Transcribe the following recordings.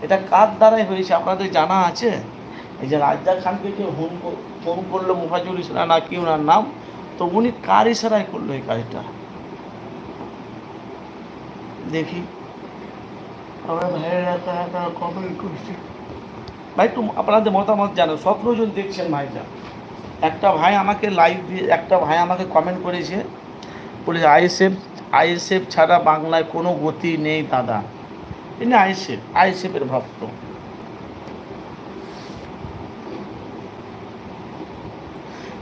এটা কার দ্বারাই হয়েছে আপনাদের জানা আছে? এই যে রাজ্জাক খানকে যে ফোন করলো মোফাজ্জল ইসলাম না কি ওনার নাম, তো উনি কার ইশারায় করলো এই কাজটা? দেখি আমরা ভাইয়ের একা একা কমেন্ট করছি। ভাই একটু আপনাদের মতামত জানো, 17 জন দেখছেন ভাইটা। একটা ভাই আমাকে লাইভ দিয়ে, একটা ভাই আমাকে কমেন্ট করেছে, বলেছে আইএসএফ ছাড়া বাংলায় কোনো গতি নেই দাদা। তিনি আইএসএফের ভক্ত।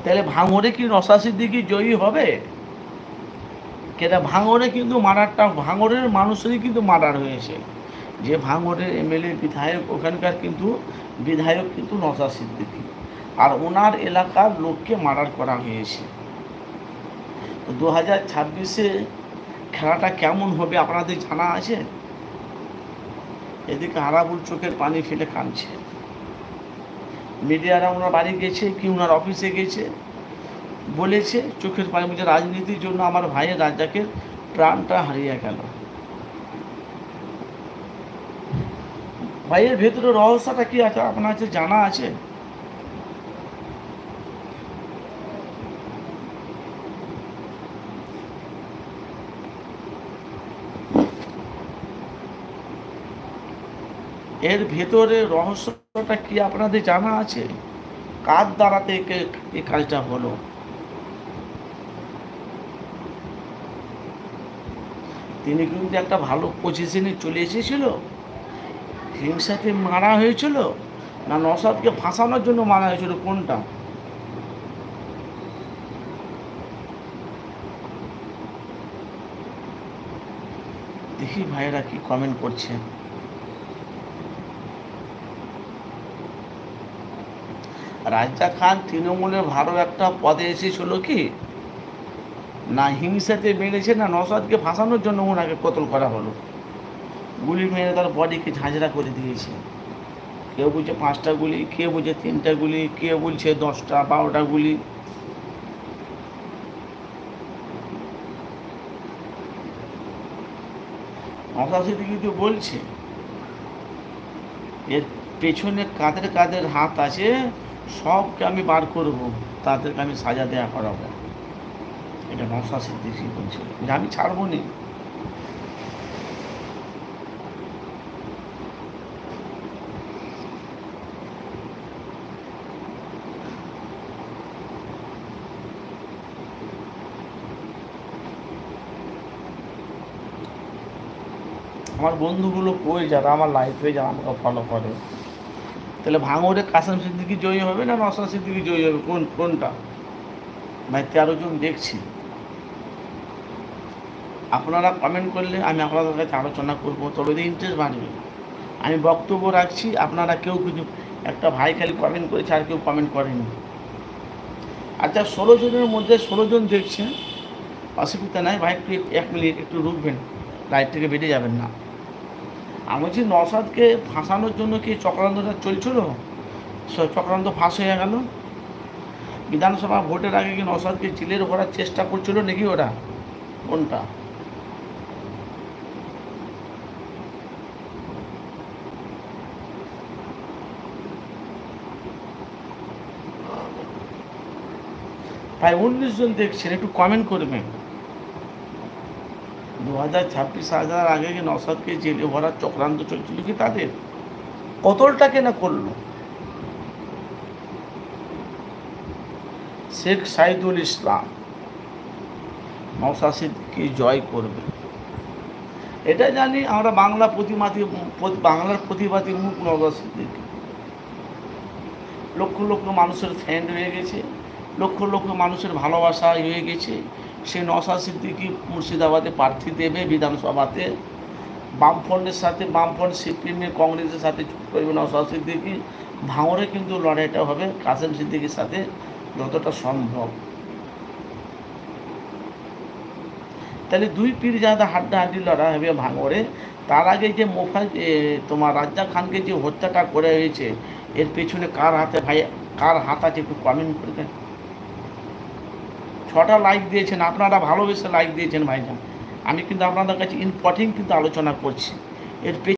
তাহলে ভাঙড়ে কি নওশাদ সিদ্দিকী জয়ী হবে? কেটা ভাঙড়ে কিন্তু ভাঙড়ের মানুষেরই কিন্তু মার্ডার হয়েছে। যে ভাঙড়ের এমএলএ বিধায়ক, ওখানকার কিন্তু বিধায়ক কিন্তু নওশাদ সিদ্দিকী, আর ওনার এলাকার লোককে মার্ডার করা হয়েছে। তো 2026-এ খেলাটা কেমন হবে আপনাদের জানা আছে? এদিকে আরাবুল চোখের পানি ফেলে কাঁদছে। মিডিয়ারা ওনার বাড়ি গেছে কি ওনার অফিসে গেছে, বলেছে চোখের পানি মুছে, রাজনীতির জন্য আমার ভাইয়ের রাজ্জাকের প্রাণটা হারিয়ে গেল। ভাইয়ের ভেতরে রহস্যটা কি আছে আপনার কাছে জানা আছে? এর ভেতরে রহস্যটা কি আপনাদের জানা আছে? কার দ্বারাতে এই কাজটা হলো? তিনি কিন্তু একটা ভালো পজিশনে চলে এসেছিল, হিংসাকে মারা হয়েছিল না নওশাদকে ফাঁসানোর জন্য মারা হয়েছিল, কোনটা? দেখি ভাইয়েরা কি কমেন্ট করছেন। রাজ্জাক খান তৃণমূলের ভালো একটা পদে এসেছিল কি না হিংসাতে মেরেছে না নওশাদকে ফাঁসানোর জন্য ওনাকে কতল করা হলো? গুলি মেরে তার বডিকে ঝাঁঝরা করে দিয়েছে। কেউ বলছে 5টা গুলি, কেউ বলছে 3টা গুলি, কেউ বলছে 10টা 12টা গুলি। নওশাদ সিদ্দিকী তো বলছে এর পেছনে কাদের কাদের হাত আছে সবকে আমি বার করব, তাদেরকে আমি সাজা দেয়া করাবো। এটা নওশাদ সিদ্দিকী বলছে যে আমি ছাড়বো নি। আমার বন্ধুগুলো কই যারা আমার লাইফে যারা আমাকে ফলো করে, তাহলে ভাঙড়ে কাসেম সিদ্দিকী জয়ী হবে না নওশাদ সিদ্দিকী জয়ী হবে, কোনটা? ভাই 13 জন দেখছি, আপনারা কমেন্ট করলে আমি আপনাদের কাছে আলোচনা করবো, তবে ইন্টারেস্ট বাড়বে। আমি বক্তব্য রাখছি, আপনারা কেউ কিছু, একটা ভাই খালি কমেন্ট করেছে আর কেউ কমেন্ট করেনি। আচ্ছা 16 জনের মধ্যে 16 জন দেখছেন, অসুবিধা নাই ভাই, একটু 1 মিনিট একটু রুকবেন, লাইট থেকে বেরিয়ে যাবেন না। আমি বলছি নওশাদকে ফাঁসানোর জন্য কি চক্রান্তটা চলছিল? চক্রান্ত ফাঁস হয়ে গেল। বিধানসভা ভোটের আগে কি নওশাদকে জেলের ভরার চেষ্টা করছিল নাকি ওরা, কোনটা? প্রায় 19 জন দেখছেন, একটু কমেন্ট করবেন। 2026 সালের আগে কি নওশাদকে জেলে ভরার চক্রান্ত চলছিল কি তাদের? কতলটাকে না করলো? শেখ সাইদুল ইসলাম নওশাদ সিদ্দিকী জয় করবে, এটা জানি আমরা। বাংলার প্রতিবাদী মুখ নওশাদ সিদ্দিকী। লক্ষ লক্ষ মানুষের ফ্রেন্ড হয়ে গেছে, লক্ষ লক্ষ মানুষের ভালোবাসা হয়ে গেছে। সে নওশাদ সিদ্দিকী মুর্শিদাবাদে প্রার্থী দেবে বিধানসভাতে, বামফ্রন্টের সাথে, বামফ্রন্ট সিপিএম কংগ্রেসের সাথে যুক্ত করবে নওশাদ সিদ্দিকী। ভাঙড়ে কিন্তু লড়াইটা হবে কাসেম সিদ্দিকীর সাথে যতটা সম্ভব। তাহলে দুই পীর যাদের হাড্ডাহাড্ডি লড়াই হবে ভাঙড়ে। তার আগে যে তোমার রাজ্জাক খানকে যে হত্যাটা করে হয়েছে, এর পেছনে কার হাতে ভাই, কার হাত আছে একটু কমেন্ট করবেন। 6টা লাইক দিয়েছেন আপনারা, ভালোবেসে লাইক দিয়েছেন ভাইজান। আমি কিন্তু আপনাদের কাছে ইম্পর্টেন্ট কিন্তু আলোচনা করছি। এর